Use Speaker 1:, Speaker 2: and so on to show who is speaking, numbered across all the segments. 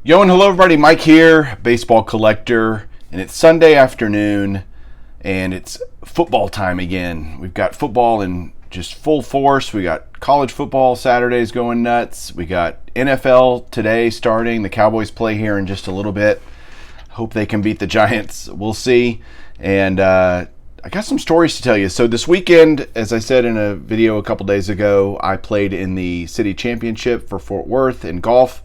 Speaker 1: Yo and hello everybody, Mike here, baseball collector, and it's Sunday afternoon and it's football time again. We've got football in just full force. We got college football Saturdays going nuts. We got NFL today starting. The Cowboys play here in just a little bit. Hope they can beat the Giants. We'll see. And I got some stories to tell you. So this weekend, as I said in a video a couple days ago, I played in the city championship for Fort Worth in golf.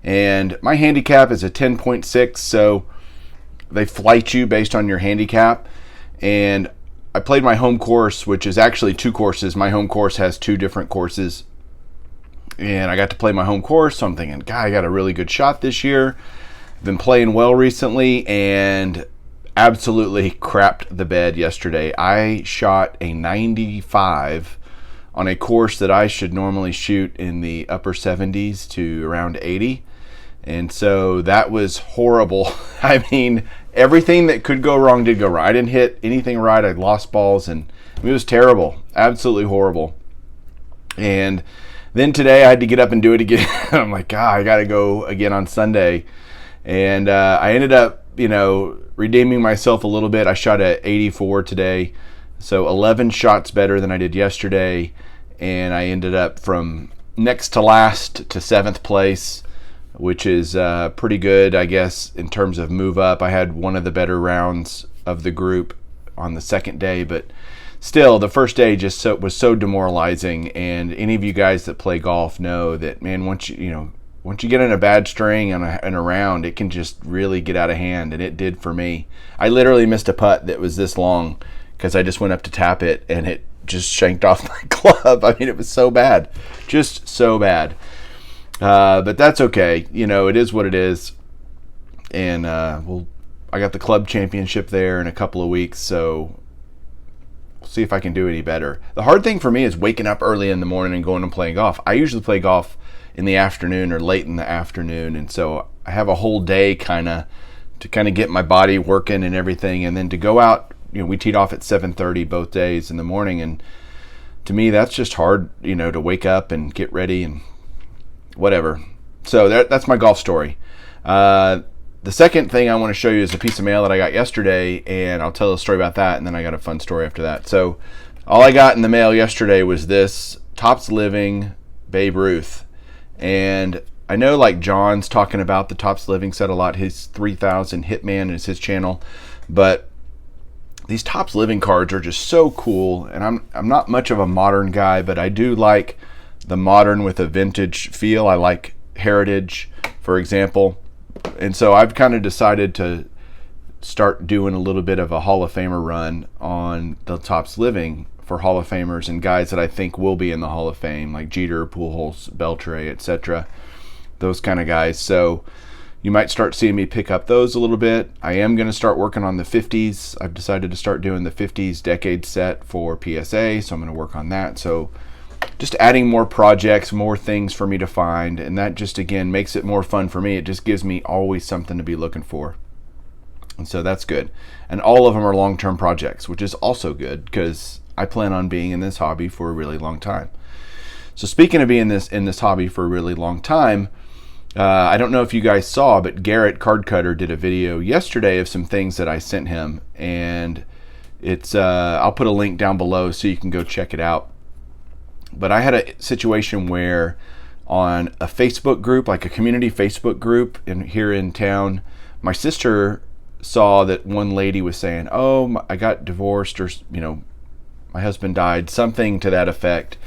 Speaker 1: And my handicap is a 10.6, so they flight you based on your handicap. And I played my home course, which is actually two courses. My home course has two different courses. And I got to play my home course, so I'm thinking, God, I got a really good shot this year. I've been playing well recently and absolutely crapped the bed yesterday. I shot a 95 on a course that I should normally shoot in the upper 70s to around 80. And so that was horrible. I mean, everything that could go wrong did go wrong. I didn't hit anything right. I lost balls, and it was terrible. Absolutely horrible. And then today I had to get up and do it again. I'm like, God, I got to go again on Sunday. And I ended up, redeeming myself a little bit. I shot at 84 today. So 11 shots better than I did yesterday. And I ended up from next to last to 7th place, which is pretty good, I guess, in terms of move up. I had one of the better rounds of the group on the second day, but still, the first day just was so demoralizing. And any of you guys that play golf know that, man, once you get in a bad string in a round, it can just really get out of hand, and it did for me. I literally missed a putt that was this long because I just went up to tap it, and it just shanked off my club. I mean, it was so bad, just so bad. But that's okay. It is what it is. And I got the club championship there in a couple of weeks, so we'll see if I can do any better. The hard thing for me is waking up early in the morning and going and playing golf. I usually play golf in the afternoon or late in the afternoon, and so I have a whole day to get my body working and everything, and then to go out. We teed off at 7:30 both days in the morning, and to me that's just hard, to wake up and get ready and whatever. So that's my golf story. The second thing I want to show you is a piece of mail that I got yesterday, and I'll tell a story about that, and then I got a fun story after that. So all I got in the mail yesterday was this Topps Living Babe Ruth. And I know, like, John's talking about the Topps Living set a lot. His 3000 Hitman is his channel, but these Topps Living cards are just so cool. And I'm not much of a modern guy, but I do like the modern with a vintage feel. I like heritage, for example. And so I've kind of decided to start doing a little bit of a Hall of Famer run on the Topps Living for Hall of Famers and guys that I think will be in the Hall of Fame, like Jeter, Pujols, Beltre, etc. Those kind of guys. So you might start seeing me pick up those a little bit. I am going to start working on the 50s. I've decided to start doing the 50s decade set for PSA, so I'm going to work on that. So just adding more projects, more things for me to find, and that just, again, makes it more fun for me. It just gives me always something to be looking for. And so that's good. And all of them are long-term projects, which is also good because I plan on being in this hobby for a really long time. So speaking of being in this hobby for a really long time, I don't know if you guys saw, but Garrett Card Cutter did a video yesterday of some things that I sent him, and it's I'll put a link down below so you can go check it out. But I had a situation where on a Facebook group, like a community Facebook group here in town, my sister saw that one lady was saying, "Oh, I got divorced," or my husband died, something to that effect,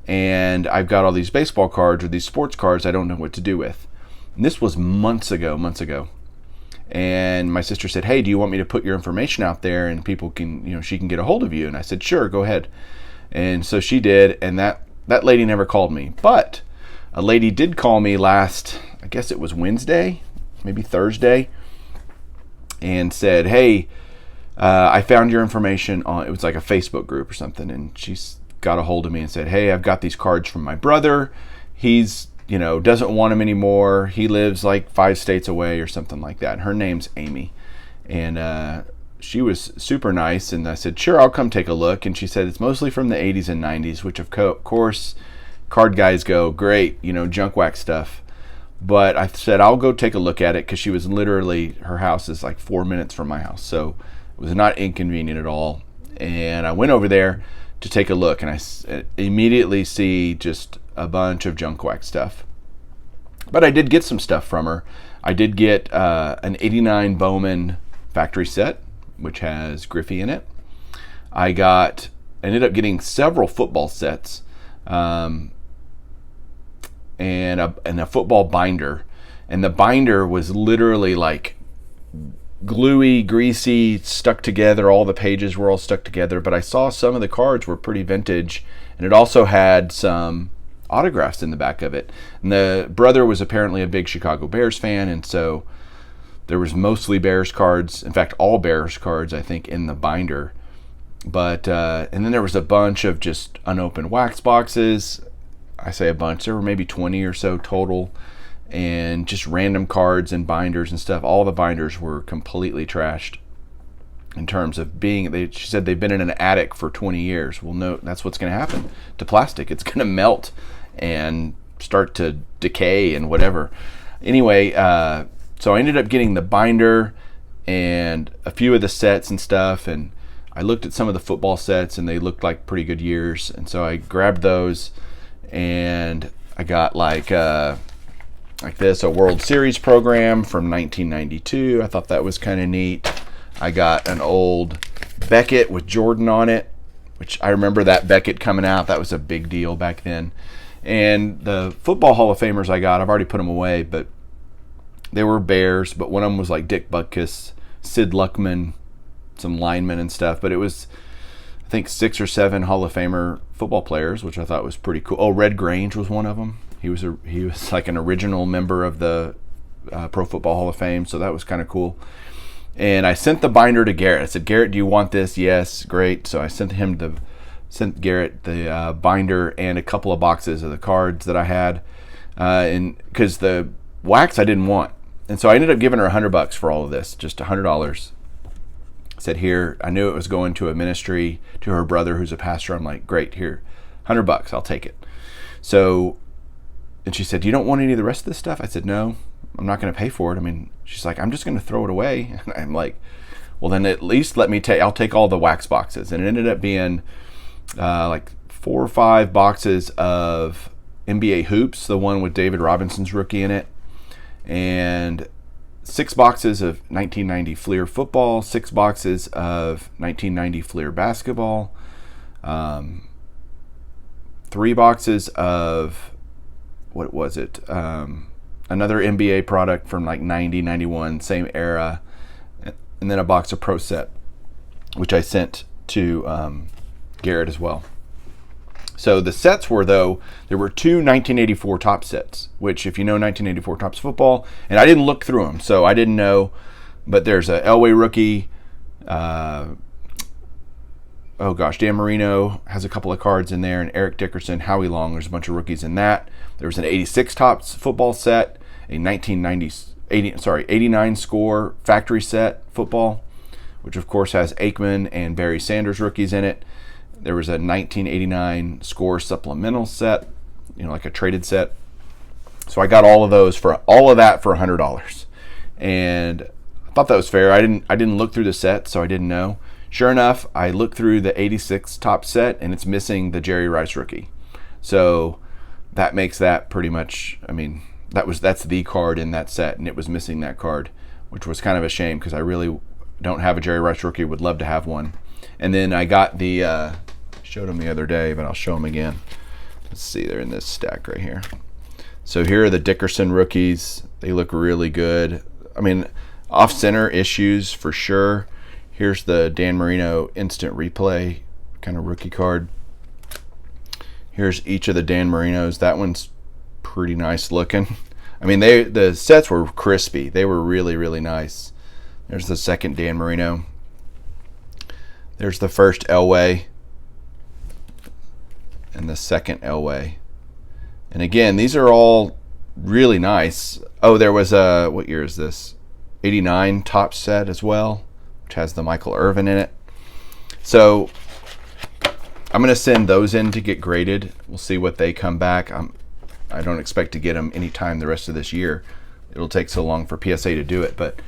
Speaker 1: and I've got all these baseball cards or these sports cards I don't know what to do with. And this was months ago. And my sister said, "Hey, do you want me to put your information out there and people can, she can get a hold of you?" And I said, "Sure, go ahead." And so she did, and that lady never called me. But a lady did call me last, I guess it was Wednesday, maybe Thursday, and said, "Hey, I found your information on," it was like a Facebook group or something, and she's got a hold of me and said, "Hey, I've got these cards from my brother. He's, doesn't want them anymore. He lives like 5 states away," or something like that. Her name's Amy. And she was super nice, and I said, "Sure, I'll come take a look." And she said it's mostly from the 80s and 90s, which of course card guys go, "Great, junk wax stuff." But I said, I'll go take a look at it because she was literally, her house is like 4 minutes from my house. So it was not inconvenient at all. And I went over there to take a look, and I immediately see just a bunch of junk wax stuff. But I did get some stuff from her. I did get an 89 Bowman factory set, which has Griffey in it. I ended up getting several football sets. And a football binder, and the binder was literally like gluey, greasy, stuck together. All the pages were all stuck together, but I saw some of the cards were pretty vintage, and it also had some autographs in the back of it. And the brother was apparently a big Chicago Bears fan, and so there was mostly Bears cards, in fact all Bears cards I think in the binder. But and then there was a bunch of just unopened wax boxes. I say a bunch, there were maybe 20 or so total, and just random cards and binders and stuff. All the binders were completely trashed in terms of she said they've been in an attic for 20 years. Well, no, that's what's going to happen to plastic. It's going to melt and start to decay and whatever. Anyway, so I ended up getting the binder and a few of the sets and stuff, and I looked at some of the football sets and they looked like pretty good years, and so I grabbed those. And I got like this, a World Series program from 1992. I thought that was kind of neat. I got an old Beckett with Jordan on it, which I remember that Beckett coming out. That was a big deal back then. And the football Hall of Famers I got, I've already put them away, but they were Bears. But one of them was like Dick Butkus, Sid Luckman, some linemen and stuff. But it was, I think, 6 or 7 Hall of Famer football players, which I thought was pretty cool. Oh, Red Grange was one of them. He was like an original member of the Pro Football Hall of Fame, so that was kind of cool. And I sent the binder to Garrett. I said, Garrett, do you want this? Yes, great. So I sent Garrett the binder and a couple of boxes of the cards that I had, and because the wax I didn't want, and so I ended up giving her $100 for all of this, just $100. Said, here, I knew it was going to a ministry to her brother who's a pastor. I'm like, great, here, $100, I'll take it. So, and she said, you don't want any of the rest of this stuff? I said, no, I'm not going to pay for it. I mean, she's like, I'm just going to throw it away. And I'm like, well, then at least let me I'll take all the wax boxes. And it ended up being like 4 or 5 boxes of NBA hoops, the one with David Robinson's rookie in it, and 6 boxes of 1990 Fleer football, 6 boxes of 1990 Fleer basketball, 3 boxes of, what was it, another NBA product from like 90, 91, same era, and then a box of Pro Set, which I sent to Garrett as well. So the sets were, though, there were 2 1984 Topps sets, which, if you know 1984 Topps football, and I didn't look through them, so I didn't know, but there's a Elway rookie, Dan Marino has a couple of cards in there, and Eric Dickerson, Howie Long, there's a bunch of rookies in that. There was an 86 Topps football set, a 89 score factory set football, which of course has Aikman and Barry Sanders rookies in it. There was a 1989 score supplemental set, like a traded set. So I got all of that for $100, and I thought that was fair. I didn't look through the set, so I didn't know. Sure enough, I looked through the 86 Topps set, and it's missing the Jerry Rice rookie. So that makes that pretty much, that's the card in that set, and it was missing that card, which was kind of a shame because I really don't have a Jerry Rice rookie, would love to have one. And then I got the, showed them the other day, but I'll show them again. Let's see, they're in this stack right here. So here are the Dickerson rookies. They look really good. Off-center issues for sure. Here's the Dan Marino instant replay kind of rookie card. Here's each of the Dan Marinos. That one's pretty nice looking. The sets were crispy. They were really, really nice. There's the second Dan Marino. There's the first Elway and the second Elway. And again, these are all really nice. Oh, there was a, what year is this? 89 Topps set as well, which has the Michael Irvin in it. So I'm going to send those in to get graded. We'll see what they come back. I don't expect to get them anytime the rest of this year. It'll take so long for PSA to do it. But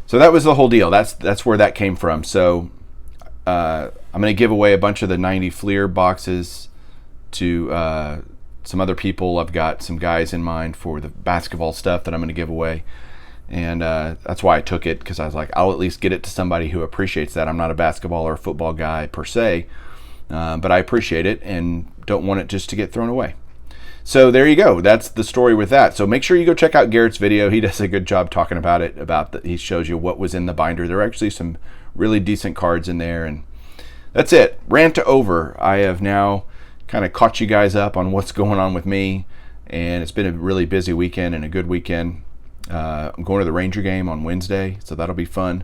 Speaker 1: so that was the whole deal. That's where that came from. So I'm going to give away a bunch of the 90 Fleer boxes to some other people. I've got some guys in mind for the basketball stuff that I'm going to give away. And that's why I took it, because I was like, I'll at least get it to somebody who appreciates that. I'm not a basketball or a football guy per se, but I appreciate it and don't want it just to get thrown away. So there you go. That's the story with that. So make sure you go check out Garrett's video. He does a good job talking about it. He shows you what was in the binder. There are actually some really decent cards in there. And that's it. Rant over. I have now kind of caught you guys up on what's going on with me. And it's been a really busy weekend and a good weekend. I'm going to the Ranger game on Wednesday, so that'll be fun.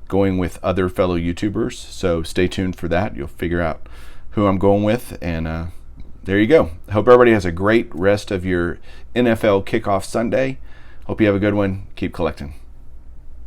Speaker 1: Going with other fellow YouTubers, so stay tuned for that. You'll figure out who I'm going with, and there you go. I hope everybody has a great rest of your NFL kickoff Sunday. Hope you have a good one. Keep collecting.